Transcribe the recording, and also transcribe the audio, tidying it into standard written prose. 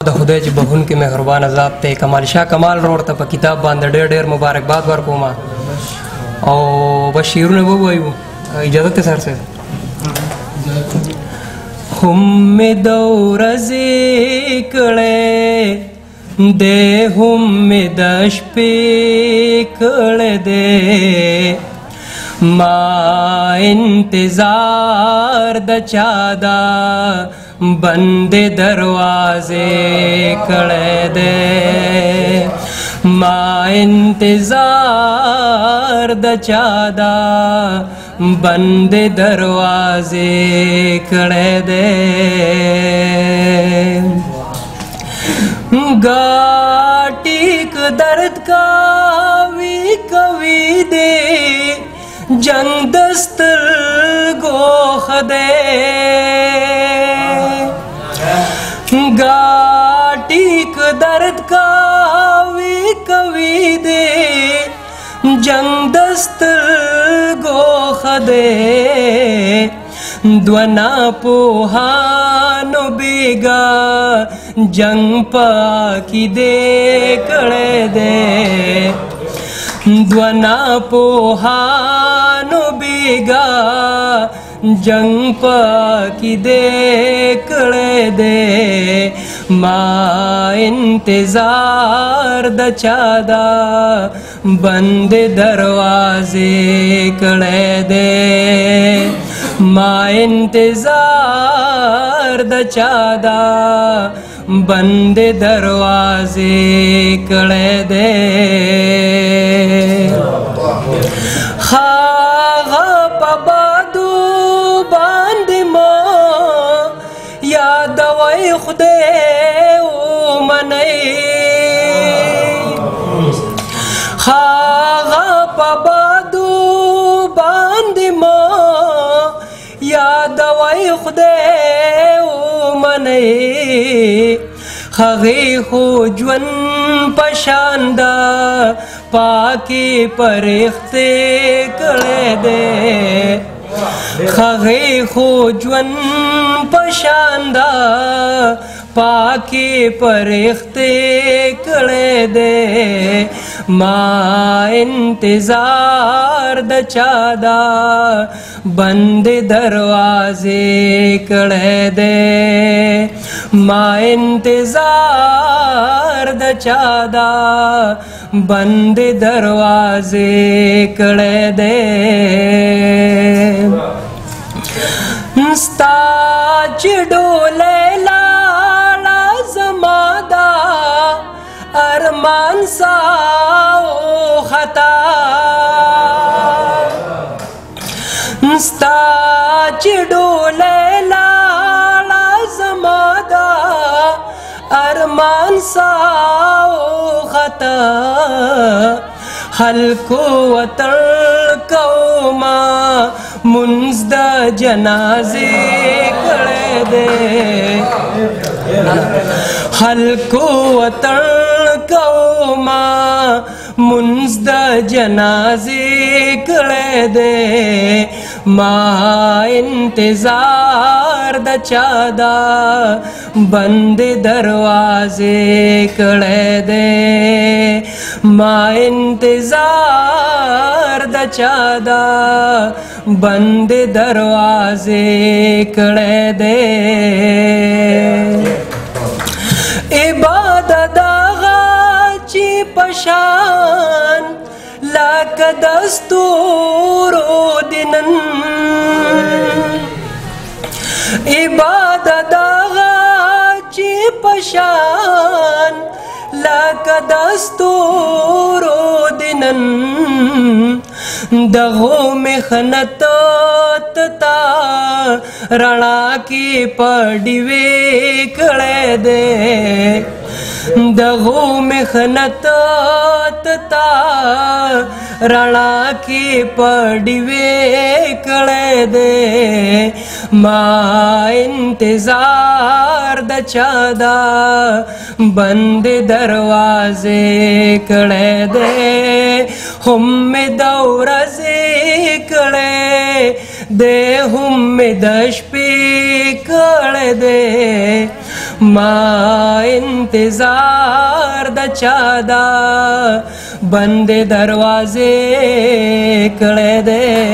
د خدای چې بخونکي مهربانه ذات دی. کمال شاه کمال وروڼ ته په کتاب باندې ډېر ډېر مبارکباد ورکوم او بس شعرونه به ووایو. اجازه ته سر صاحب. هم مې د ورځې کړی دی هم مې د شپې کړی دی ما انتظار د چا دا بند دروازے کڑے دے ما انتظار د چادا بند دروازے کڑے دے گاٹیک درد کا وی کوی دے جنگ دستر گوخ دے گاٹیک درد کا وی کوی دے جنگ دستر گوخ دے دونا پوہانو بیگا جنگ پاکی دے کڑے دے دونا پوہانو بیگا جنگ پاکی دے کڑے دے ما انتظار د چادا بند دروازے کڑے دے ما انتظار د چادا بند دروازے کڑے دے خاغا پبادو باند ما یاد وی خدے او منی خاغا پبادو باند ما یاد وی خدے او منی خغی خو جون پشاندا پاکی پرختے کڑے دے خغی خو جون پشاندا پاکی پرختے کڑے دے ما انتظار د چادا بند دروازے کڑے دے ما انتظار د چادا بند دروازے کڑے دے ستا چڈولے لالا زمادا ارمان ساو خطا ستا چڈولے لالا زمادا ارمان ساو خطا خلکو وطن کوما منز د جنازے کڑے دے خلکو وطن کوما منز د جنازے کڑے دے ما انتظار د چادا بند دروازے کڑے دے ما انتظار د چادا بند دروازے کڑے دے عبادت آغا چی پشان لاک دستورو دنن عبادت آغا چی پشان لاک دستورو دنن دغو مخنت تتا رڼا کی پڑیوے کڑے دے دغو مخنت تتا رڼا کی پڑیوے کڑے دے ما انتظار د چادا بند دروازے کڑے دے هم می د ورځې کړی دی هم می د شپې کړی دی ما انتظار د چا دا بند دروازې کړې دې